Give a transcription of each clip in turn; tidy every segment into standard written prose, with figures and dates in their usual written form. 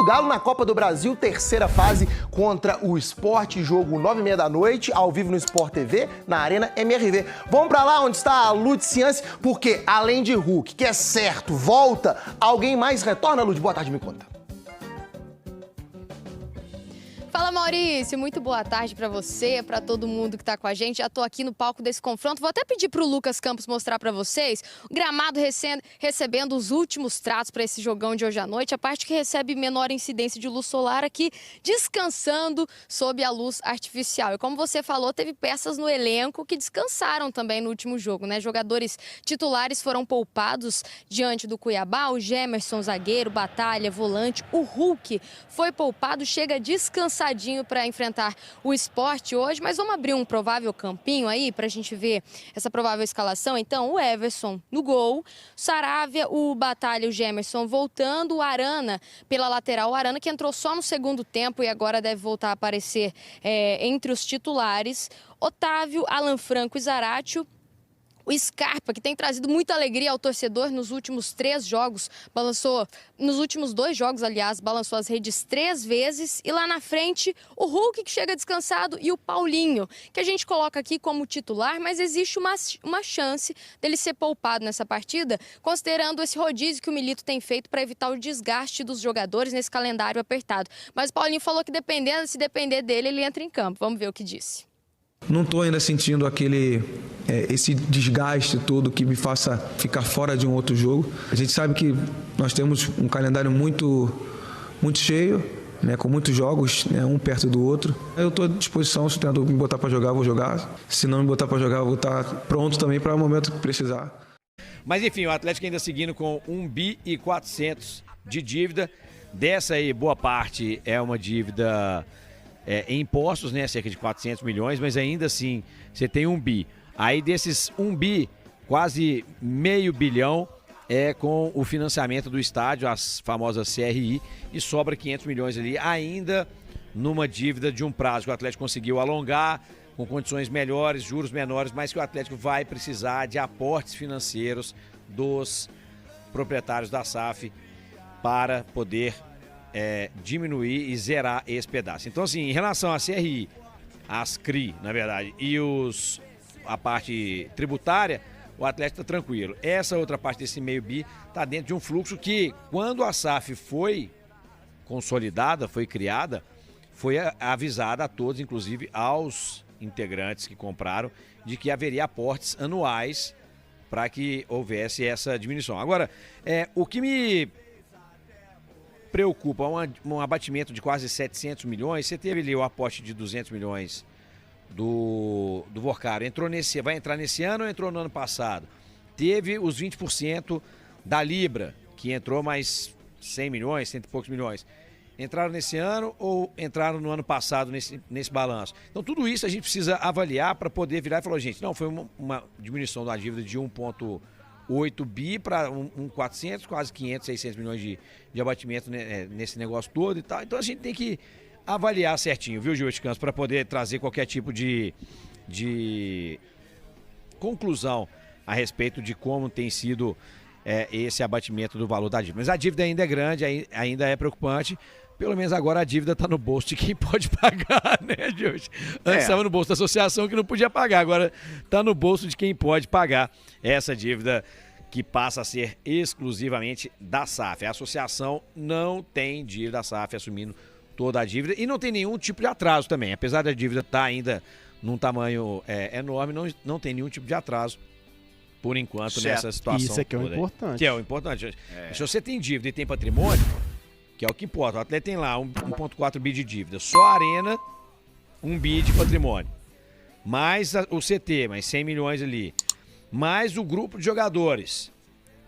do Galo na Copa do Brasil, terceira fase contra o Sport, jogo 9h30 da noite, ao vivo no Sport TV, na Arena MRV. Vamos pra lá onde está a Luciance, porque além de Hulk, que é certo, volta, alguém mais retorna, Lud? Boa tarde, me conta. Fala, Maurício, muito boa tarde para você, para todo mundo que tá com a gente. Já tô aqui no palco desse confronto. Vou até pedir pro Lucas Campos mostrar para vocês o gramado recebendo os últimos tratos para esse jogão de hoje à noite. A parte que recebe menor incidência de luz solar aqui, descansando sob a luz artificial. E como você falou, teve peças no elenco que descansaram também no último jogo, né? Jogadores titulares foram poupados diante do Cuiabá. O Gemerson, zagueiro, Batalha, volante. O Hulk foi poupado, chega descansadinho para enfrentar o Sport hoje, mas vamos abrir um provável campinho aí para a gente ver essa provável escalação. Então, o Everson no gol, Saravia, o Batalha, o Gemerson voltando, o Arana pela lateral, o Arana que entrou só no segundo tempo e agora deve voltar a aparecer entre os titulares, Otávio, Alan Franco e Zaratio. O Scarpa, que tem trazido muita alegria ao torcedor nos últimos 3 jogos, nos últimos 2 jogos, aliás, balançou as redes 3 vezes. E lá na frente, o Hulk, que chega descansado, e o Paulinho, que a gente coloca aqui como titular, mas existe uma chance dele ser poupado nessa partida, considerando esse rodízio que o Milito tem feito para evitar o desgaste dos jogadores nesse calendário apertado. Mas o Paulinho falou que se depender dele, ele entra em campo. Vamos ver o que disse. Não estou ainda sentindo esse desgaste todo que me faça ficar fora de um outro jogo. A gente sabe que nós temos um calendário muito cheio, né, com muitos jogos, né, um perto do outro. Eu estou à disposição, se o treinador me botar para jogar, eu vou jogar. Se não me botar para jogar, eu vou estar pronto também para o momento que precisar. Mas enfim, o Atlético ainda seguindo com 1.400 bi de dívida. Dessa aí, boa parte é uma dívida... em impostos, né, cerca de 400 milhões, mas ainda assim você tem 1 bi. Aí desses 1 bi, quase meio bilhão é com o financiamento do estádio, as famosas CRI, e sobra 500 milhões ali, ainda numa dívida de um prazo que o Atlético conseguiu alongar, com condições melhores, juros menores, mas que o Atlético vai precisar de aportes financeiros dos proprietários da SAF para poder diminuir e zerar esse pedaço. Então, assim, em relação à CRI, as CRI, na verdade, e a parte tributária, o Atlético está tranquilo. Essa outra parte desse meio bi está dentro de um fluxo que, quando a SAF foi consolidada, foi criada, foi avisada a todos, inclusive aos integrantes que compraram, de que haveria aportes anuais para que houvesse essa diminuição. Agora, o que me preocupa um abatimento de quase 700 milhões. Você teve ali o aporte de 200 milhões do Vorcaro. Vai entrar nesse ano ou entrou no ano passado? Teve os 20% da Libra, que entrou mais 100 milhões, 100 e poucos milhões. Entraram nesse ano ou entraram no ano passado nesse balanço? Então tudo isso a gente precisa avaliar para poder virar e falar, gente, não, foi uma diminuição da dívida de 1,8 bi para 400, quase 500, 600 milhões de abatimento, né, nesse negócio todo e tal. Então a gente tem que avaliar certinho, viu, Gil Campos, para poder trazer qualquer tipo de conclusão a respeito de como tem sido esse abatimento do valor da dívida. Mas a dívida ainda é grande, ainda é preocupante. Pelo menos agora a dívida está no bolso de quem pode pagar, né, Gil? Antes estava no bolso da associação que não podia pagar, agora está no bolso de quem pode pagar essa dívida que passa a ser exclusivamente da SAF. A associação não tem dívida, a SAF assumindo toda a dívida e não tem nenhum tipo de atraso também. Apesar da dívida estar ainda num tamanho enorme, não tem nenhum tipo de atraso por enquanto nessa situação. Isso é que é o importante. Que é o importante. Se você tem dívida e tem patrimônio, que é o que importa. O Atlético tem lá 1,4 bi de dívida. Só a Arena, 1 bi de patrimônio. Mais o CT, mais 100 milhões ali. Mais o grupo de jogadores.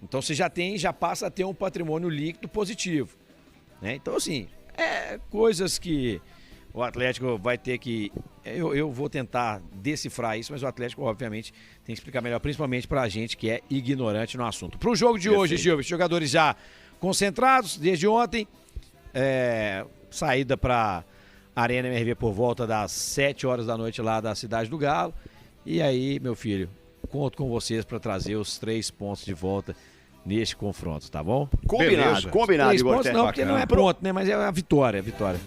Então você já passa a ter um patrimônio líquido positivo. Né? Então, assim, coisas que o Atlético vai ter que... Eu vou tentar decifrar isso, mas o Atlético, obviamente, tem que explicar melhor, principalmente pra gente que é ignorante no assunto. Pro jogo de hoje, Gil, os jogadores já concentrados desde ontem, saída para Arena MRV por volta das 7 horas da noite lá da Cidade do Galo. E aí, meu filho, conto com vocês para trazer os 3 pontos de volta neste confronto, tá bom? Combinado, combinado, 3 Igor pontos Terra. não, porque não é ponto, né? Mas é a vitória,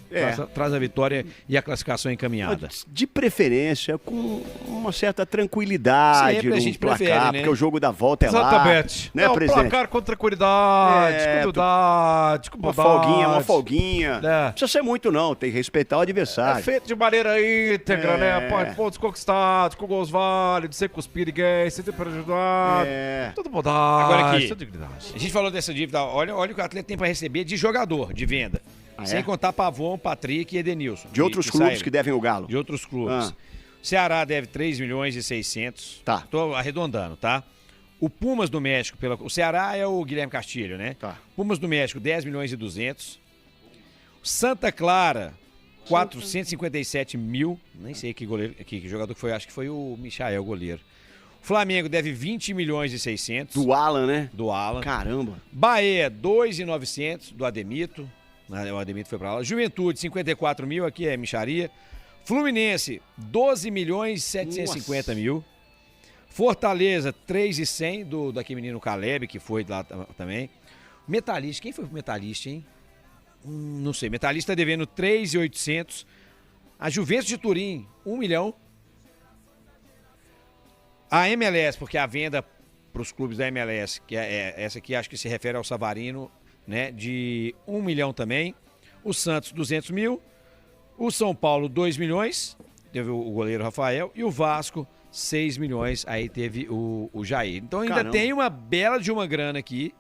É. Traz a vitória e a classificação encaminhada. De preferência, com uma certa tranquilidade Sempre a no gente placar, prefere, né? porque o jogo da volta é lá. Exatamente. Né, Não, presidente? placar com tranquilidade, É, com humildade, com Uma bondade. folguinha. É. Não precisa ser muito, não. Tem que respeitar o É adversário. feito de maneira íntegra, É. né? Pontos conquistados, com gols válidos, sem cuspir ninguém, sem ter prejudicado. É. Tudo bondade, Agora aqui, tudo dignidade. a gente falou dessa dívida, olha o que o Atlético tem para receber de jogador, de venda. Ah, é? Sem contar Pavon, Patrick e Edenilson. De outros clubes que devem o Galo. De outros clubes. Ah. Ceará deve 3 milhões e 600. Tá. Tô arredondando, tá? O Pumas do México, o Ceará é o Guilherme Castilho, né? Tá. Pumas do México, 10 milhões e 200. Santa Clara, 457 mil. Nem sei que goleiro, que jogador que foi, acho que foi o Michael, goleiro. Flamengo deve 20 milhões e 600. Do Alan, né? Do Alan. Caramba. Bahia, 2.900 do Ademito. O Ademito foi pra lá. Juventude, 54 mil, aqui é micharia. Fluminense, 12 milhões e 750 mil. Fortaleza, 3.100 daquele menino Caleb, que foi lá também. Metalista, quem foi pro Metalista, hein? Não sei, Metalista tá devendo 3.800. A Juventus de Turim, 1 milhão. A MLS, porque a venda para os clubes da MLS, que é essa aqui, acho que se refere ao Savarino, né, de 1 milhão também. O Santos, 200 mil. O São Paulo, 2 milhões. Teve o goleiro Rafael. E o Vasco, 6 milhões. Aí teve o Jair. Então ainda Caramba. tem uma bela de uma grana aqui.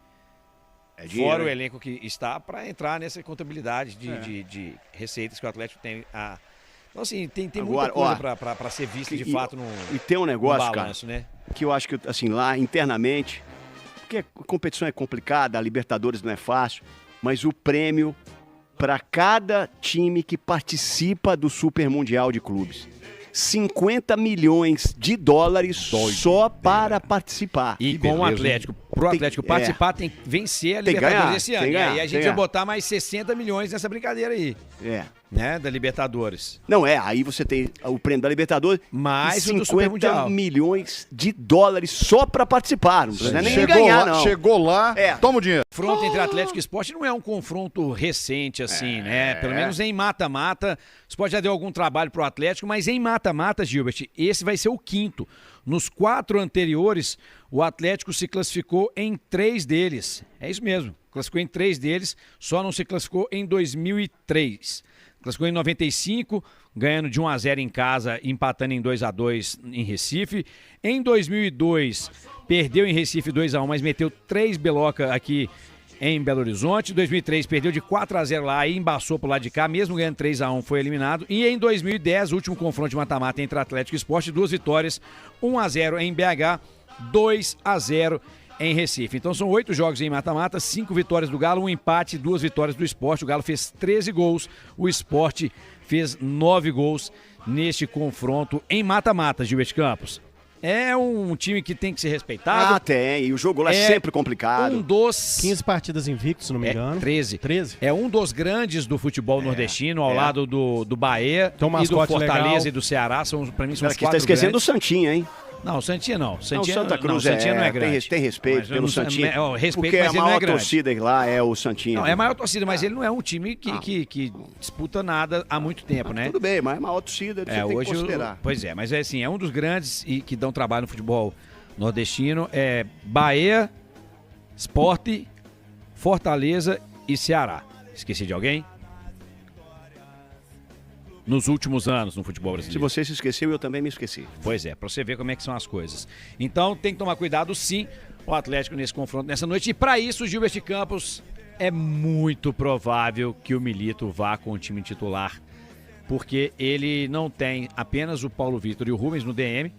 É dinheiro, Fora o hein? elenco que está para entrar nessa contabilidade de receitas que o Atlético tem. Então, assim, tem muita Agora, coisa para ser vista de E- fato E tem um negócio, no cara, balanço, né? que eu acho que, assim, lá internamente, porque a competição é complicada, a Libertadores não é fácil, mas o prêmio para cada time que participa do Super Mundial de Clubes. 50 milhões de dólares só para participar. E Que com o beleza, Atlético, pro Tem- Atlético participar, tem que vencer a Tem que Libertadores ganhar, esse tem ano. que E ganhar, aí a tem gente que vai ganhar. botar mais 60 milhões nessa brincadeira aí, É. né? Da Libertadores. Não, aí você tem o prêmio da Libertadores Mais e o do Super 50 Mundial. milhões de dólares só para participar. Não precisa nem Chegou ganhar, lá, não. chegou lá, É. toma o dinheiro. O confronto entre Atlético e Sport não é um confronto recente assim, né? Pelo menos em mata-mata. O Sport já deu algum trabalho pro Atlético, mas em mata-mata, Gilbert, esse vai ser o quinto. Nos 4 anteriores, o Atlético se classificou em 3 deles. É isso mesmo, classificou em 3 deles, só não se classificou em 2003. Classificou em 95, ganhando de 1-0 em casa, empatando em 2-2 em Recife. Em 2002, perdeu em Recife 2-1, mas meteu 3 beloca aqui em Belo Horizonte. Em 2003, perdeu de 4-0 lá e embaçou pro lado de cá, mesmo ganhando 3-1, foi eliminado. E em 2010, o último confronto de mata-mata entre Atlético e Sport, 2 vitórias, 1-0 em BH, 2-0 em Recife. Então são 8 jogos em mata-mata, 5 vitórias do Galo, 1 empate, 2 vitórias do Sport. O Galo fez 13 gols, o Sport fez 9 gols neste confronto em mata-mata, Gilberto Campos. É um time que tem que ser respeitado. Tem. E o jogo lá é sempre complicado. Um dos 15 partidas invictos, se não me engano. 13. 13. É um dos grandes do futebol nordestino, ao lado do Bahia Tem um e do mascote Fortaleza legal. e do Ceará. Pra mim são Cara, os que tá 4 esquecendo grandes. do Santinha, hein? Não, o Santinha não. Não, Santinha, Santa Cruz Santinha não é grande. tem respeito Mas pelo não- Santinha. respeito, porque mas a ele não é maior grande. torcida lá é o Santinha. Não, é a maior torcida, mas ele não é um time que disputa nada há muito tempo, né? Tudo bem, mas é a maior torcida, você tem que Hoje considerar. pois é, mas é assim, é um dos grandes e que dão trabalho no futebol nordestino, é Bahia, Sport, Fortaleza e Ceará. Esqueci de alguém? Nos últimos anos no futebol Se brasileiro. você se esqueceu, eu também me esqueci. Pois é, pra você ver como é que são as coisas. Então tem que tomar cuidado sim, o Atlético nesse confronto nessa noite. E pra isso, Gilberto Campos, é muito provável que o Milito vá com o time titular. Porque ele não tem apenas o Paulo Vitor e o Rubens no DM.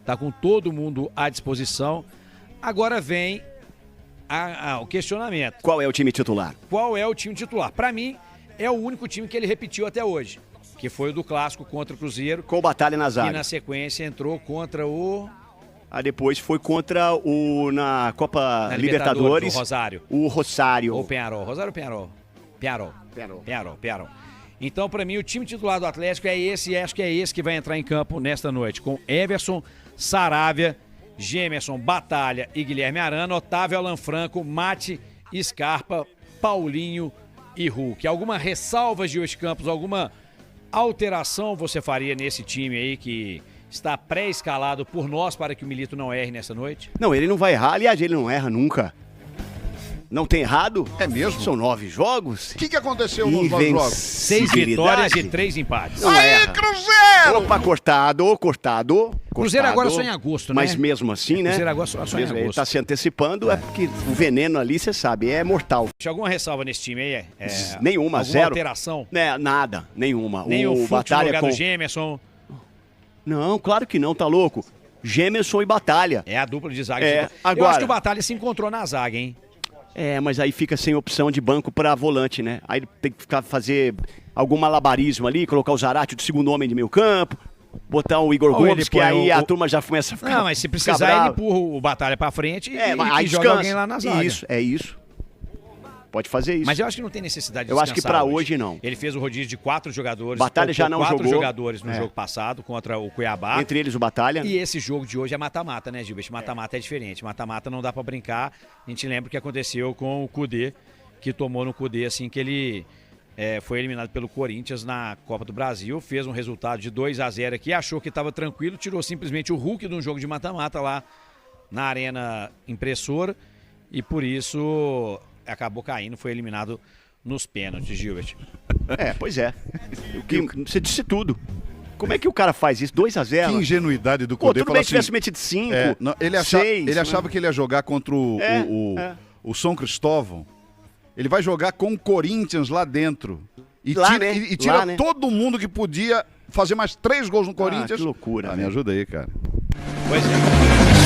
Tá com todo mundo à disposição. Agora vem o questionamento. Qual é o time titular? Qual é o time titular? Pra mim, é o único time que ele repetiu até hoje. Que foi o do Clássico contra o Cruzeiro. Com batalha na E zaga. na sequência entrou contra o... Depois foi contra na Copa Na Libertadores, o Rosário. o Rosário. Ou Penharol. Rosário ou Penharol? Penharol. Então, pra mim, o time titular do Atlético é esse, e acho que é esse que vai entrar em campo nesta noite, com Everson, Saravia Gemerson, Batalha e Guilherme Arana, Otávio, Alan Franco, Mate, Scarpa, Paulinho e Hulk. Alguma ressalva, Gil Campos, alguma alteração você faria nesse time aí que está pré-escalado por nós para que o Milito não erre nessa noite? Não, ele não vai errar. Aliás, ele não erra nunca. Não tem errado? É mesmo? São 9 jogos. O que aconteceu nos 9 jogos? 6 vitórias e 3 empates. Não Aí, erra. Cruzeiro! Opa, cortado. Cruzeiro agora só em agosto, né? Mas mesmo assim, né? Cruzeiro agora só em Mesmo ele agosto. tá se antecipando, é porque o veneno ali, você sabe, é mortal. Tinha alguma ressalva nesse time aí? Nenhuma, alguma zero. alteração? Né, nada, nenhuma. Nem o Fux no Batalha lugar com... do Gemerson. Não, claro que não, tá louco. Gemerson e Batalha. É a dupla de zaga. É, Eu agora- acho que o Batalha se encontrou na zaga, hein? É, mas aí fica sem opção de banco pra volante, né? Aí ele tem que fazer algum malabarismo ali, colocar o Zarate do segundo homem de meio campo, botar o Igor Ou ele Gomes, que põe aí o- a turma já começa a ficar. Não, mas se ficar precisar, ele brava. empurra o Batalha pra frente e, Mas e aí joga descansa. alguém lá na zaga. Isso, é isso. Pode fazer isso. Mas eu acho que não tem necessidade de Eu acho que descansar pra hoje, não. Ele fez o rodízio de 4 jogadores. Batalha já não 4 jogou. jogadores no É. jogo passado contra o Cuiabá. Entre eles o Batalha. E esse jogo de hoje é mata-mata, né, Gilbert? Mata-mata é diferente. Mata-mata não dá pra brincar. A gente lembra o que aconteceu com o Cudê, que tomou no Cudê assim que ele foi eliminado pelo Corinthians na Copa do Brasil. Fez um resultado de 2-0 aqui, achou que estava tranquilo, tirou simplesmente o Hulk de um jogo de mata-mata lá na Arena Impressora. E por isso acabou caindo, foi eliminado nos pênaltis, Gilbert. É, pois é. Você disse tudo. Como é que o cara faz isso? 2-0? Que ingenuidade do Pô, Cudê. tudo bem se tivesse metido 5, ele 6. achava que ele ia jogar contra o São Cristóvão. Ele vai jogar com o Corinthians lá dentro. E Lá, tira, né? e tira Lá, né? todo mundo que podia fazer mais 3 gols no Corinthians. Que loucura, Me né? ajuda aí, cara. Pois é.